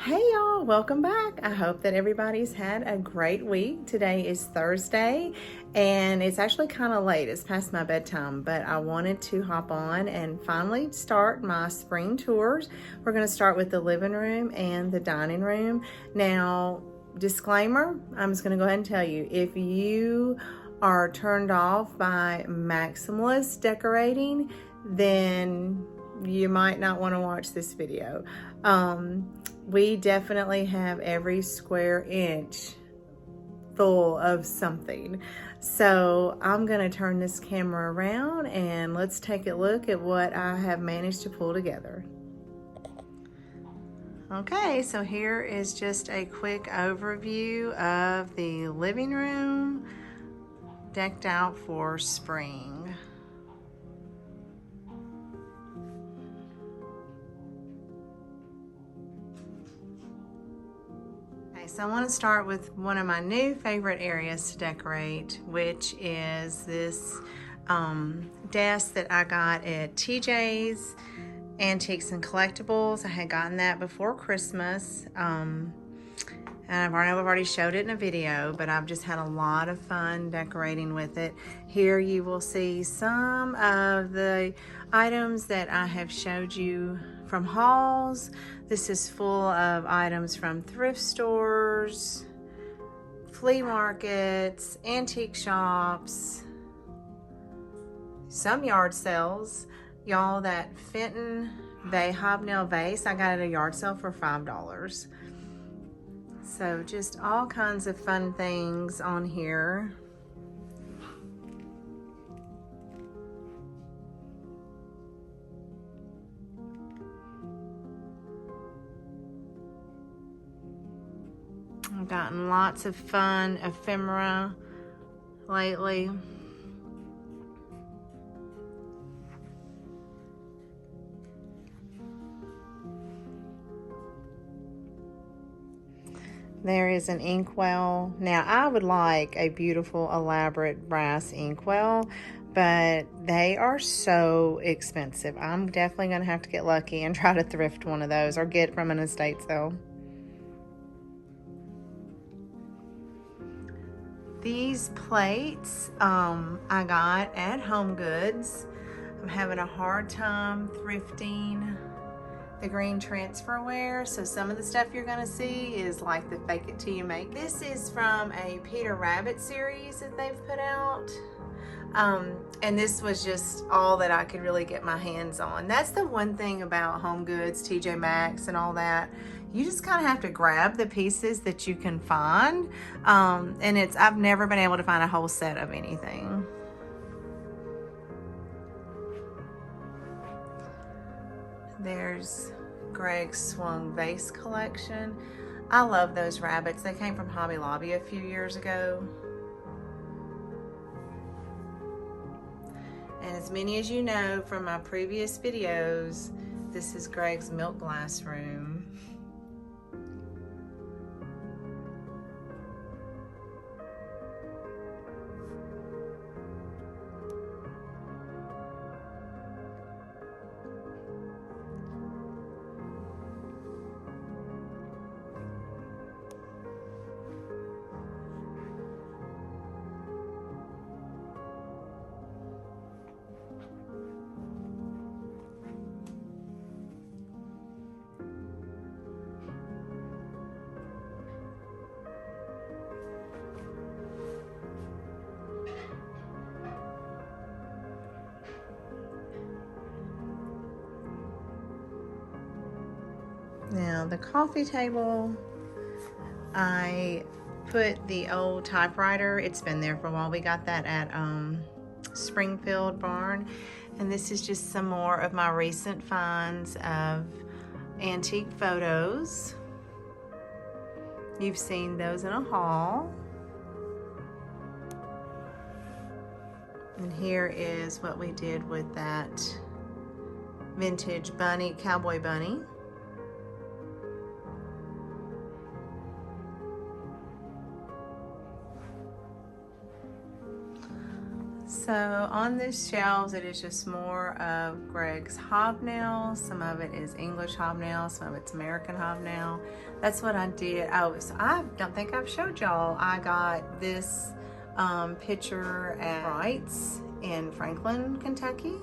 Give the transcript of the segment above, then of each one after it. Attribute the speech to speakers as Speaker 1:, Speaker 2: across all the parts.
Speaker 1: Hey y'all, welcome back. I hope that everybody's had a great week. Today is Thursday and it's actually kind of late. It's past my bedtime, but I wanted to hop on and finally start my spring tours. We're going to start with the living room and the dining room. Now, disclaimer, I'm just going to go ahead and tell you, if you are turned off by maximalist decorating, then you might not want to watch this video. We definitely have every square inch full of something. So I'm gonna turn this camera around and let's take a look at what I have managed to pull together. Okay, so here is just a quick overview of the living room decked out for spring. So I want to start with one of my new favorite areas to decorate, which is this desk that I got at TJ's Antiques and Collectibles. I had gotten that before Christmas, and I've already showed it in a video, but I've just had a lot of fun decorating with it. Here you will see some of the items that I have showed you from hauls. This is full of items from thrift stores, flea markets, antique shops, some yard sales. Y'all, that Fenton hobnail vase, I got at a yard sale for $5. So just all kinds of fun things on here. I've gotten lots of fun ephemera lately. There is an inkwell. Now, I would like a beautiful, elaborate brass inkwell, but they are so expensive. I'm definitely going to have to get lucky and try to thrift one of those or get from an estate sale. These plates I got at Home Goods. I'm having a hard time thrifting the green transferware, so some of the stuff you're gonna see is like the fake it till you make it. This is from a Peter Rabbit series that they've put out, and this was just all that I could really get my hands on. That's the one thing about Home Goods, TJ Maxx, and all that. You just kind of have to grab the pieces that you can find, and I've never been able to find a whole set of anything. There's Greg's swung vase collection. I love those rabbits. They came from Hobby Lobby a few years ago. And as many as you know from my previous videos, this is Greg's milk glass room. Now the coffee table, I put the old typewriter. It's been there for a while. We got that at Springfield Barn. And this is just some more of my recent finds of antique photos. You've seen those in a haul. And here is what we did with that vintage bunny, cowboy bunny. So on this shelves, it is just more of Greg's hobnail. Some of it is English hobnail, some of it's American hobnail. That's what I did. Oh, so I don't think I've showed y'all. I got this picture at Wright's in Franklin, Kentucky.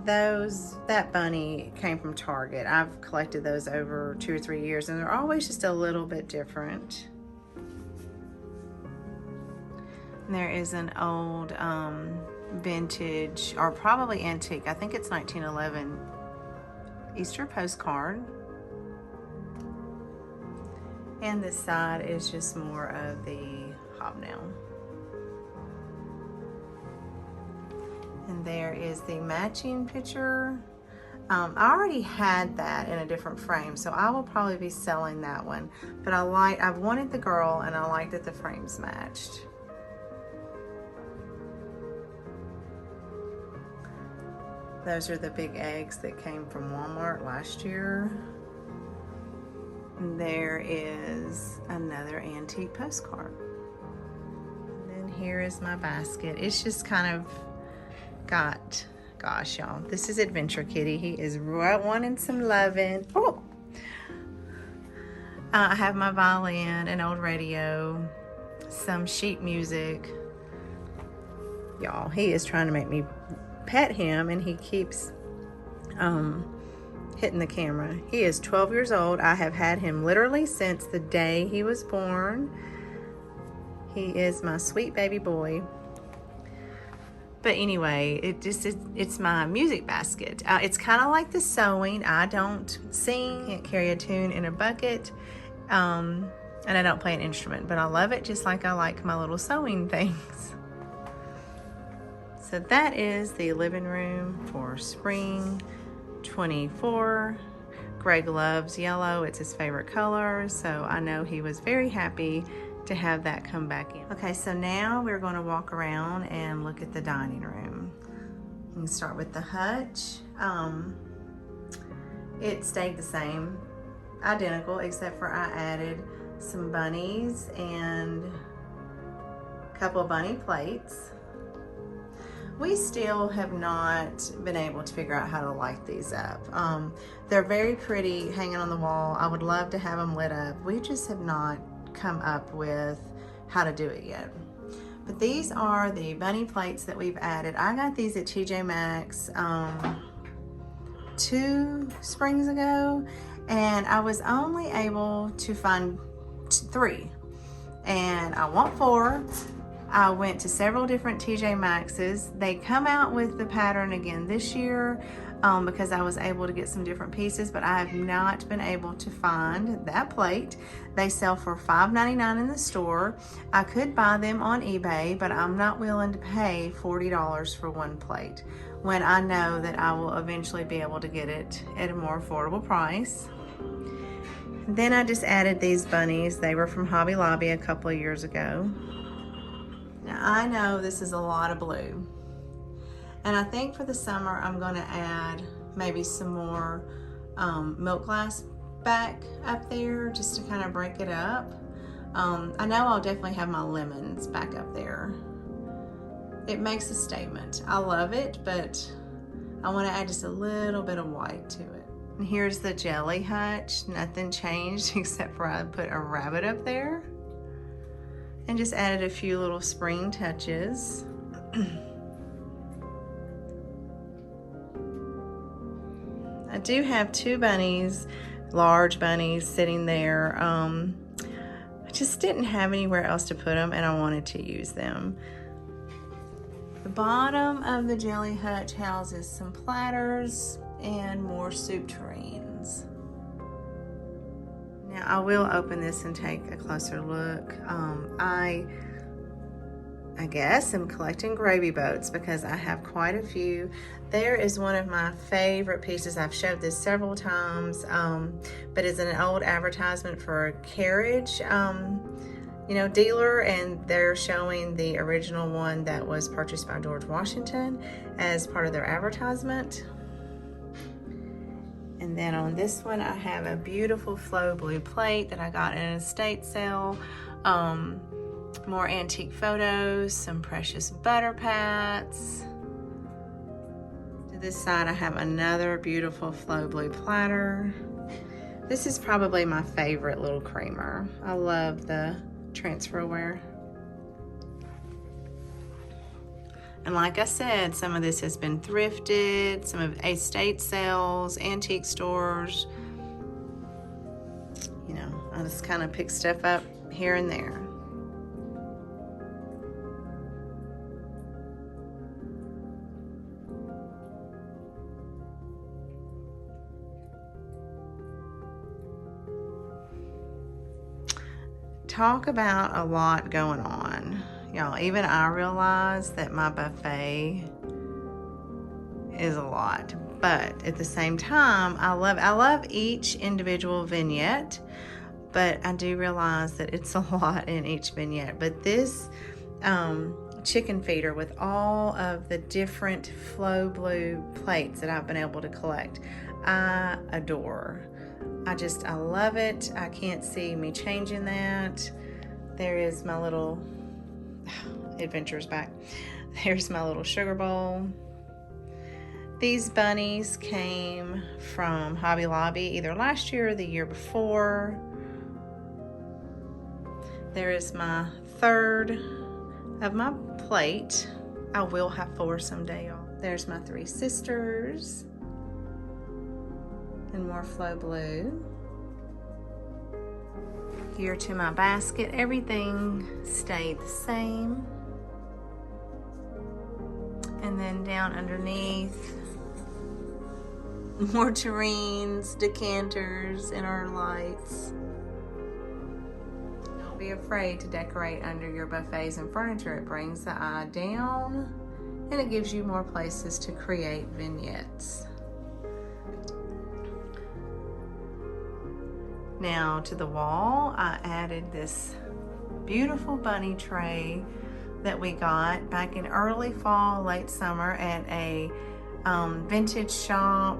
Speaker 1: That bunny came from Target. I've collected those over 2 or 3 years, and they're always just a little bit different. And there is an old vintage, or probably antique, I think it's 1911 Easter postcard. And this side is just more of the hobnail. And there is the matching picture. I already had that in a different frame, so I will probably be selling that one. But I've wanted the girl, and I like that the frames matched. Those are the big eggs that came from Walmart last year. And there is another antique postcard. And then here is my basket. It's just kind of got, gosh y'all, this is Adventure Kitty. He is wanting some loving. Oh, I have my violin, an old radio, some sheet music. Y'all, he is trying to make me pet him, and he keeps hitting the camera. He is 12 years old. I have had him literally since the day he was born. He is my sweet baby boy. But anyway, it's my music basket. It's kind of like the sewing. I don't sing, can't carry a tune in a bucket, and I don't play an instrument, but I love it just like I like my little sewing things. So that is the living room for spring 24. Greg loves yellow. It's his favorite color, so I know he was very happy to have that come back in. Okay, so now we're going to walk around and look at the dining room. We can start with the hutch. It stayed the same, identical, except for I added some bunnies and a couple of bunny plates. We still have not been able to figure out how to light these up. They're very pretty hanging on the wall. I would love to have them lit up. We just have not come up with how to do it yet. But these are the bunny plates that we've added. I got these at TJ Maxx 2 springs ago, and I was only able to find 3, and I want 4. I went to several different TJ Maxx's. They come out with the pattern again this year because I was able to get some different pieces, but I have not been able to find that plate. They sell for $5.99 in the store. I could buy them on eBay, but I'm not willing to pay $40 for one plate when I know that I will eventually be able to get it at a more affordable price. Then I just added these bunnies. They were from Hobby Lobby a couple of years ago. Now I know this is a lot of blue, and I think for the summer I'm going to add maybe some more milk glass back up there just to kind of break it up. I know I'll definitely have my lemons back up there. It makes a statement. I love it, but I want to add just a little bit of white to it. And here's the jelly hutch. Nothing changed except for I put a rabbit up there and just added a few little spring touches. I do have 2 bunnies, large bunnies, sitting there. I just didn't have anywhere else to put them, and I wanted to use them. The bottom of the jelly hutch houses some platters and more soup tureens. Now I will open this and take a closer look. I guess I'm collecting gravy boats because I have quite a few. There is one of my favorite pieces. I've showed this several times, but it's an old advertisement for a carriage, dealer, and they're showing the original one that was purchased by George Washington as part of their advertisement. And then on this one, I have a beautiful flow blue plate that I got in an estate sale. More antique photos, some precious butter pats. To this side, I have another beautiful flow blue platter. This is probably my favorite little creamer. I love the transferware. And like I said, some of this has been thrifted, some of estate sales, antique stores. You know, I just kind of pick stuff up here and there. Talk about a lot going on. Y'all, even I realize that my buffet is a lot, but at the same time, I love each individual vignette, but I do realize that it's a lot in each vignette. But this chicken feeder with all of the different flow blue plates that I've been able to collect, I adore. I love it. I can't see me changing that. There is my little adventures back. There's my little sugar bowl. These bunnies came from Hobby Lobby either last year or the year before. There is my third of my plate. I will have 4 someday, y'all. There's my 3 sisters. And more flow blue. Here to my basket, everything stayed the same. And then down underneath, more tureens, decanters, and our lights. Don't be afraid to decorate under your buffets and furniture. It brings the eye down and it gives you more places to create vignettes. Now to the wall, I added this beautiful bunny tray that we got back in early fall, late summer at a vintage shop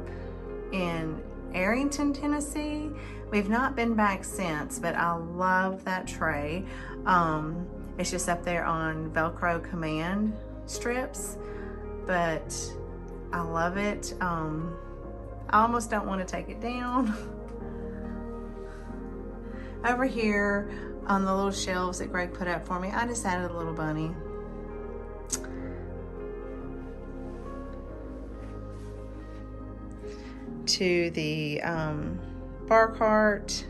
Speaker 1: in Arrington, Tennessee. We've not been back since, but I love that tray. It's just up there on Velcro command strips, but I love it. I almost don't want to take it down. Over here on the little shelves that Greg put up for me, I just added a little bunny. To the bar cart,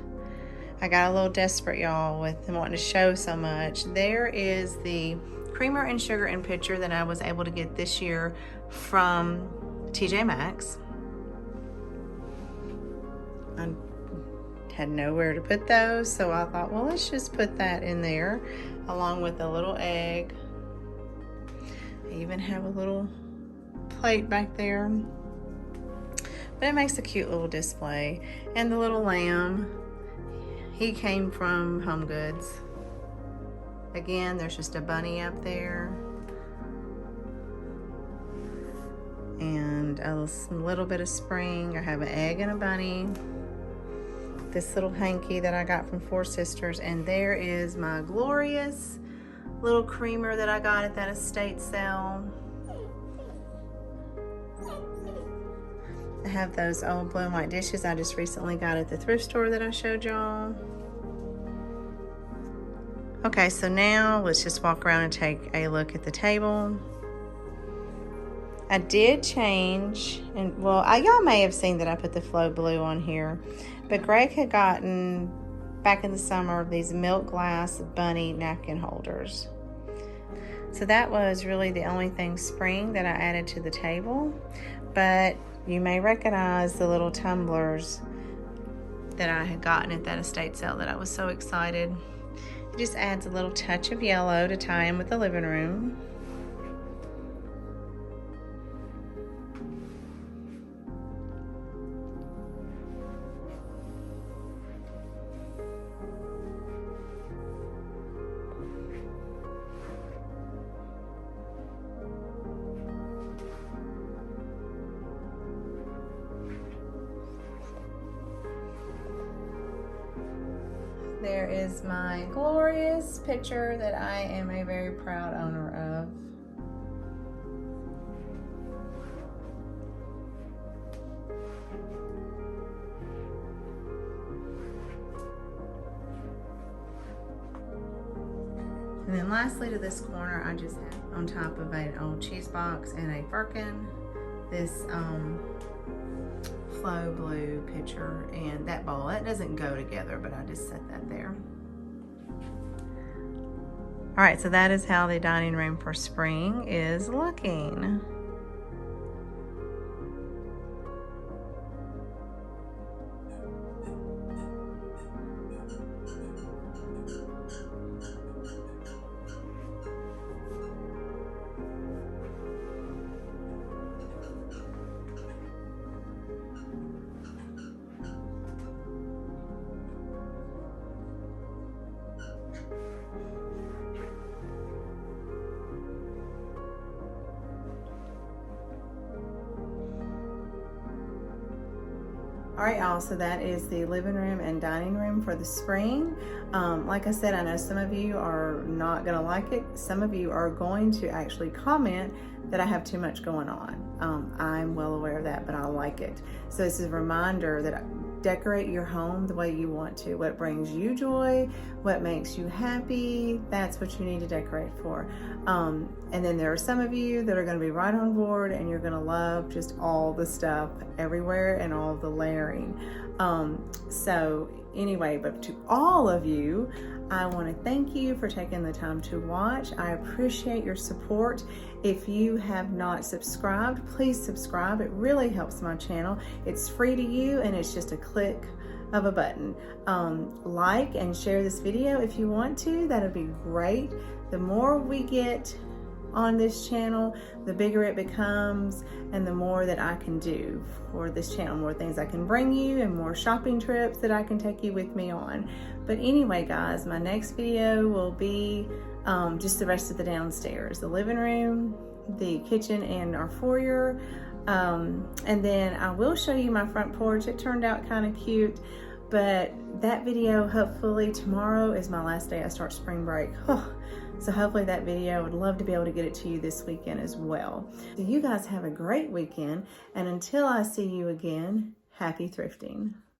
Speaker 1: I got a little desperate, y'all, with wanting to show so much. There is the creamer and sugar and pitcher that I was able to get this year from TJ Maxx. I had nowhere to put those, so I thought, well, let's just put that in there along with a little egg. I even have a little plate back there, but it makes a cute little display. And the little lamb, he came from Home Goods. Again, there's just a bunny up there and a little bit of spring. I have an egg and a bunny. This little hanky that I got from 4 Sisters, and there is my glorious little creamer that I got at that estate sale. I have those old blue and white dishes I just recently got at the thrift store that I showed y'all. Okay, so now let's just walk around and take a look at the table. I did change, and well, y'all may have seen that I put the flow blue on here, but Greg had gotten back in the summer these milk glass bunny napkin holders. So that was really the only thing spring that I added to the table, but you may recognize the little tumblers that I had gotten at that estate sale that I was so excited. It just adds a little touch of yellow to tie in with the living room. there is my glorious picture that I am a very proud owner of. And then lastly, to this corner, I just have on top of an old cheese box and a firkin, this flow blue pitcher and that bowl. That doesn't go together, but I just set that there. All right, so that is how the dining room for spring is looking. All right, y'all, so that is the living room and dining room for the spring. Like I said, I know some of you are not gonna like it. Some of you are going to actually comment that I have too much going on. I'm well aware of that, but I like it. So this is a reminder that decorate your home the way you want to. What brings you joy, what makes you happy, that's what you need to decorate for. And then there are some of you that are gonna be right on board and you're gonna love just all the stuff everywhere and all the layering. So anyway, but to all of you, I want to thank you for taking the time to watch. I appreciate your support. If you have not subscribed, please subscribe. It really helps my channel. It's free to you and it's just a click of a button. Like and share this video if you want to. That'd be great. The more we get on this channel, the bigger it becomes and the more that I can do for this channel, more things I can bring you and more shopping trips that I can take you with me on. But anyway, guys, my next video will be just the rest of the downstairs, the living room, the kitchen, and our foyer. And then I will show you my front porch. It turned out kind of cute, but that video, hopefully tomorrow is my last day I start spring break. So hopefully that video, I would love to be able to get it to you this weekend as well. So you guys have a great weekend, and until I see you again, happy thrifting.